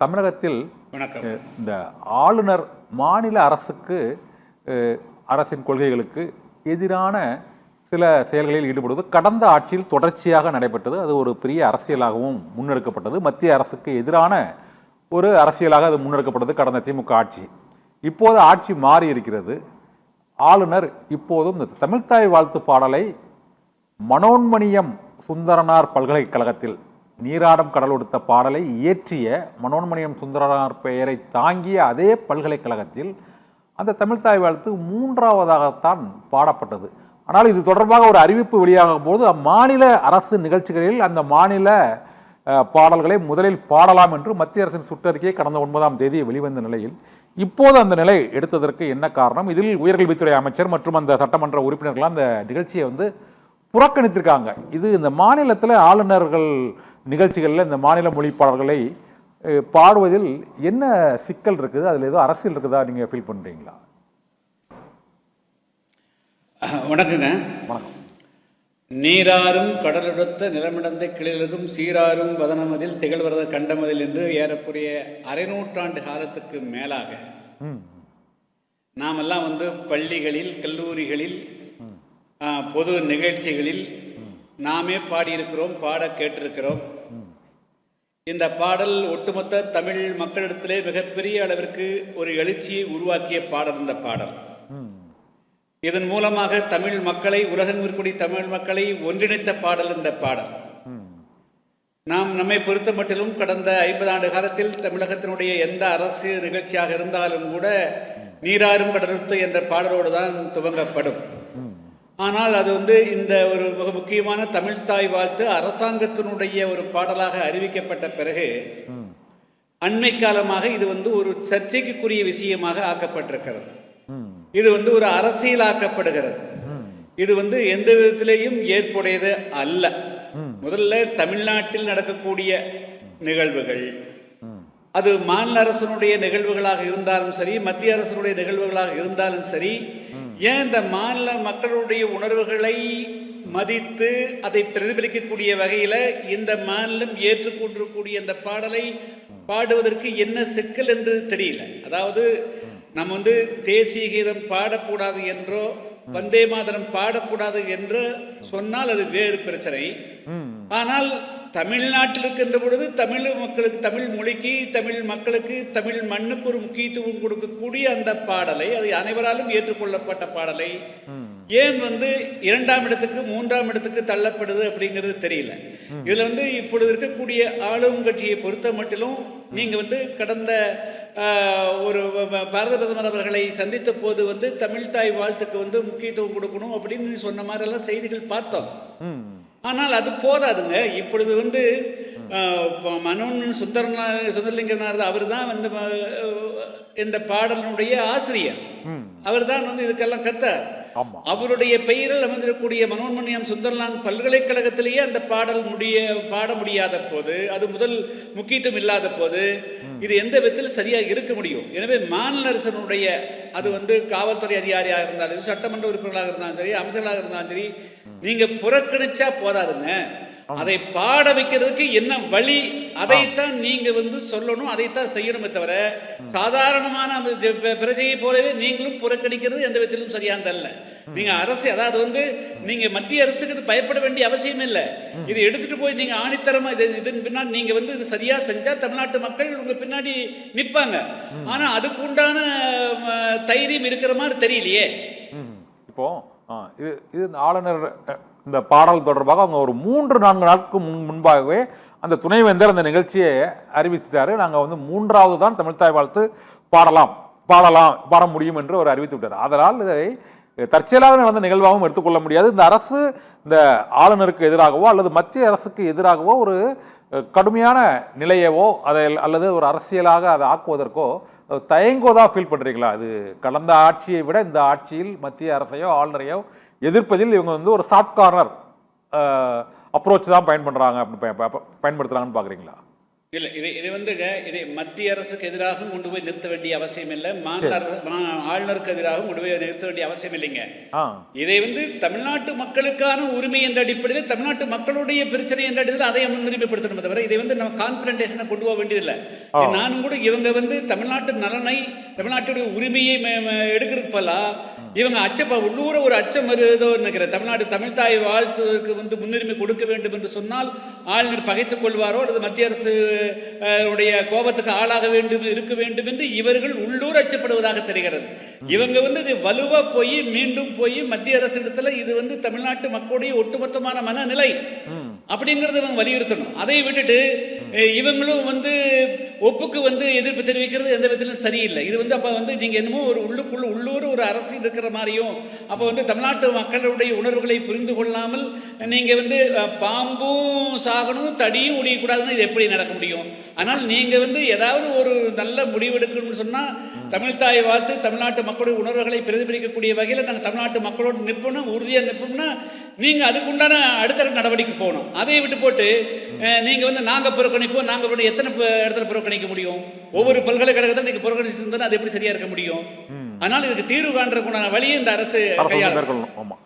தமிழகத்தில் வணக்கம். இந்த ஆளுநர் மாநில அரசின் கொள்கைகளுக்கு எதிரான சில செயல்களில் ஈடுபடுவது கடந்த ஆட்சியில் தொடர்ச்சியாக நடைபெற்றது. அது ஒரு பெரிய அரசியலாகவும் முன்னெடுக்கப்பட்டது. மத்திய அரசுக்கு எதிரான ஒரு அரசியலாக அது முன்னெடுக்கப்பட்டது கடந்த திமுக ஆட்சி. இப்போது ஆட்சி மாறி இருக்கிறது. ஆளுநர் இப்போதும் இந்த தமிழ்த்தாய் வாழ்த்து பாடலை மனோன்மணியம் சுந்தரனார் பல்கலைக்கழகத்தில் நீராடம் கடல் கொடுத்த பாடலை இயற்றிய மனோன்மணியம் சுந்தரனார் பெயரை தாங்கிய அதே பல்கலைக்கழகத்தில் அந்த தமிழ்த்தாய் வாழ்த்து மூன்றாவதாகத்தான் பாடப்பட்டது. ஆனால் இது தொடர்பாக ஒரு அறிவிப்பு வெளியாகும் போது அம்மாநில அரசு நிகழ்ச்சிகளில் அந்த மாநில பாடல்களை முதலில் பாடலாம் என்று மத்திய அரசின் சுற்றறிக்கையை கடந்த 9ஆம் தேதி வெளிவந்த நிலையில் இப்போது அந்த நிலை எடுத்ததற்கு என்ன காரணம்? இதில் உயர்கல்வித்துறை அமைச்சர் மற்றும் அந்த சட்டமன்ற உறுப்பினர்கள் அந்த நிகழ்ச்சியை புறக்கணித்திருக்காங்க. இது இந்த மாநிலத்தில் ஆளுநர்கள் நிகழ்ச்சிகளில் இந்த மாநில மொழி பாடல்களை பாடுவதில் என்ன சிக்கல் இருக்குது? அதில் ஏதோ அரசியல் இருக்குதா நீங்கள் ஃபீல் பண்ணுறீங்களா? வணக்கங்க. வணக்கம். நீராறும் கடலெடுத்த நிலமிடந்த கிளிலரும் சீராறும் வதனமதில் திகழ்வரத கண்டமதில் என்று ஏறக்குறைய அரை நூற்றாண்டு காலத்துக்கு மேலாக நாமெல்லாம் பள்ளிகளில், கல்லூரிகளில், பொது நிகழ்ச்சிகளில் நாமே பாடியிருக்கிறோம், பாட கேட்டிருக்கிறோம். இந்த பாடல் ஒட்டுமொத்த தமிழ் மக்களிடத்திலே மிகப்பெரிய அளவிற்கு ஒரு எழுச்சியை உருவாக்கிய பாடல் இந்த பாடல். இதன் மூலமாக தமிழ் மக்களை, உலகெங்கிற்குடி தமிழ் மக்களை ஒன்றிணைத்த பாடல் இந்த பாடல். நம்மை பொறுத்த மட்டிலும் கடந்த 50 ஆண்டு காலத்தில் தமிழகத்தினுடைய எந்த அரசு நிகழ்ச்சியாக இருந்தாலும் கூட நீராறும் கடலுத்து என்ற பாடலோடு தான் துவங்கப்படும். ஆனால் அது இந்த ஒரு மிக முக்கியமான தமிழ்த்தாய் வாழ்த்து அரசாங்கத்தினுடைய ஒரு பாடலாக அறிவிக்கப்பட்ட பிறகு அண்மை காலமாக இது ஒரு சர்ச்சைக்குரிய விஷயமாக ஆக்கப்பட்டிருக்கிறது. இது ஒரு அரசியலாக்கப்படுகிறது. இது எந்த விதத்திலேயும் ஏற்புடையது அல்ல. முதல்ல தமிழ்நாட்டில் நடக்கக்கூடிய நிகழ்வுகள், அது மாநில அரசனுடைய நிகழ்வுகளாக இருந்தாலும் சரி, மத்திய அரசனுடைய நிகழ்வுகளாக இருந்தாலும் சரி, ஏன் இந்த மாநில மக்களுடைய உணர்வுகளை மதித்து அதை பிரதிபலிக்கக்கூடிய வகையில் இந்த மாநிலம் ஏற்றுக்கொண்டிருக்கக்கூடிய இந்த பாடலை பாடுவதற்கு என்ன சிக்கல் என்று தெரியல. அதாவது நம்ம தேசிய கீதம் பாடக்கூடாது என்றோ வந்தே மாதரம் பாடக்கூடாது என்று சொன்னால் அது வேறு பிரச்சனை. ஆனால் தமிழ்நாட்டில் இருக்கின்ற பொழுது தமிழ் மக்களுக்கு, தமிழ் மொழிக்கு, தமிழ் மக்களுக்கு, தமிழ் மண்ணுக்கு ஒரு முக்கியத்துவம் கொடுக்கக்கூடிய அந்த பாடலை, அது அனைவராலும் ஏற்றுக்கொள்ளப்பட்ட பாடலை ஏன் 2ஆம் இடத்துக்கு 3ஆம் இடத்துக்கு தள்ளப்படுது அப்படிங்கிறது தெரியல. இதுல இப்பொழுது இருக்கக்கூடிய ஆளும் கட்சியை பொறுத்த மட்டிலும் நீங்க கடந்த ஒரு பாரத பிரதமர் அவர்களை சந்தித்த போது தமிழ்த்தாய் வாழ்த்துக்கு முக்கியத்துவம் கொடுக்கணும் அப்படின்னு சொன்ன மாதிரி எல்லாம் செய்திகள் பார்த்தோம். ஆனால் அது போதாதுங்க. இப்பொழுது மனோன்மணியம் சுந்தரலிங்கனார் அவர் தான் இந்த பாடலினுடைய ஆசிரியர். அவர் தான் இதுக்கெல்லாம் கர்த்தார். அவருடைய பெயரில் அமைந்திருக்கக்கூடிய மனோன்மணியம் சுந்தரலான் பல்கலைக்கழகத்திலேயே அந்த பாடல் பாட முடியாத போது, அது முதல் முக்கியத்துவம் இல்லாத போது இது எந்த விதத்தில் சரியாக இருக்க முடியும்? எனவே மாநில அரசனுடைய, அது காவல்துறை அதிகாரியாக இருந்தாலும், சட்டமன்ற உறுப்பினர்களாக இருந்தாலும் சரி, அமைச்சர்களாக இருந்தாலும் சரி, நீங்க புறக்கணிச்சா போதாதுங்க. அதை பாட வைக்கிறதுக்கு என்ன வழி, அதைத்தான் நீங்க சொல்லணும், அதைத்தான் செய்யணுமே தவிர சாதாரணமான பிரஜையை போலவே நீங்களும் புறக்கணிக்கிறது எந்த விதத்திலும் சரியானதல்ல. நீங்க அரசு, அதாவது நீங்க மத்திய அரசுக்கு பயப்பட வேண்டிய அவசியம் இல்லை. இதை எடுத்துட்டு போய் நீங்க ஆணித்தரமா இதன் பின்னாடி நீங்க இது சரியா செஞ்சா தமிழ்நாட்டு மக்கள் உங்க பின்னாடி நிற்பாங்க. ஆனா அதுக்கு உண்டான தைரியம் இருக்கிற மாதிரி தெரியலையே. இப்போ இது ஆளுநர் இந்த பாடல் தொடர்பாக அவங்க ஒரு 3-4 நாட்களுக்கு முன்பாகவே அந்த துணைவேந்தர் அந்த நிகழ்ச்சியை அறிவிச்சிட்டாரு. நாங்கள் 3வது தான் தமிழ்த்தாய் வாழ்த்து பாட முடியும் என்று அவர் அறிவித்து விட்டார். அதனால் இதை தற்செயலாக நடந்த நிகழ்வாகவும் எடுத்துக்கொள்ள முடியாது. இந்த அரசு இந்த ஆளுநருக்கு எதிராகவோ அல்லது மத்திய அரசுக்கு எதிராகவோ ஒரு கடுமையான நிலையவோ அல்லது ஒரு அரசியலாக அதை ஆக்குவதற்கோ தயங்குவதா ஃபீல் பண்ணுறீங்களா? அது கடந்த ஆட்சியை விட இந்த ஆட்சியில் மத்திய அரசையோ ஆளுநரையோ எதிர்ப்பதில் இவங்க ஒரு சாஃப்ட் கார்னர் அப்ரோச் தான் பயன்படுத்துகிறாங்கன்னு பார்க்குறீங்களா? இல்லை, இது வந்துங்க, இதை மத்திய அரசுக்கு எதிராகவும் கொண்டு போய் நிறுத்த வேண்டிய அவசியம் இல்லை, மாநில அரசு ஆளுநருக்கு எதிராகவும் கொண்டு போய் நிறுத்த வேண்டிய அவசியம் இல்லைங்க. ஆ இதை தமிழ்நாட்டு மக்களுக்கான உரிமை என்ற அடிப்படையில், தமிழ்நாட்டு மக்களுடைய பிரச்சனை என்ற அடிப்படையில் அதை முன்னுரிமைப்படுத்தணும் தவிர இதை நம்ம கான்ஃபரன்டேஷனை கொண்டு போக வேண்டியதில்லை. நானும் கூட இவங்க தமிழ்நாட்டு நலனை, தமிழ்நாட்டுடைய உரிமையை எடுக்கிறதுக்கு பலா இவங்க உள்ளூர ஒரு அச்சம் வருதோ நினைக்கிறேன். தமிழ்நாடு தமிழ்தாய் வாழ்த்துவதற்கு முன்னுரிமை கொடுக்க வேண்டும் என்று சொன்னால் ஆளுநர் பகைத்துக் கொள்வாரோ அல்லது மத்திய அரசு உடைய கோபத்துக்கு ஆளாக இருக்க வேண்டும் என்று இவர்கள் உள்ளூர் அச்சப்படுவதாக தெரிகிறது. இவங்க இது வலுவா போய் மீண்டும் போய் மத்திய அரசு இடத்துல இது தமிழ்நாட்டு மக்களுடைய ஒட்டுமொத்தமான மனநிலை அப்படிங்கறத இவங்க வலியுறுத்தணும். அதை விட்டுட்டு இவங்களும் ஒப்புக்கு எதிர்ப்பு தெரிவிக்கிறது எந்த விதத்திலும் சரியில்லை. இது அப்ப நீங்க என்னமோ ஒரு உள்ளூர் ஒரு அரசியல் இருக்கிற மாதிரியும், அப்ப தமிழ்நாட்டு மக்களுடைய உணர்வுகளை புரிந்து கொள்ளாமல் நீங்க பாம்பும் சாகணும் தடியும் உடையக்கூடாதுன்னு இது எப்படி நடக்க முடியும்? ஆனால் நீங்க ஏதாவது ஒரு நல்ல முடிவெடுக்கணும்னு சொன்னா தமிழ்தாய் வாழ்த்து தமிழ்நாட்டு மக்களுடைய உணர்வுகளை பிரதிபலிக்கக்கூடிய வகையில் நாங்கள் தமிழ்நாட்டு மக்களோடு நிற்போம்னா, உறுதியாக நிற்போம்னா நீங்கள் அதுக்குண்டான அடுத்த நடவடிக்கை போகணும். அதை விட்டு போட்டு நீங்கள் நாங்கள் புறக்கணிப்போம், நாங்கள் எத்தனை இடத்துல புறக்கணிக்க முடியும்? ஒவ்வொரு பல்கலைக்கழகத்தில் நீங்கள் புறக்கணிச்சிருந்தா அது எப்படி சரியாக இருக்க முடியும்? அதனால் இதுக்கு தீர்வு காண்றதுக்குண்டான வழியை இந்த அரசு கையாளணும்.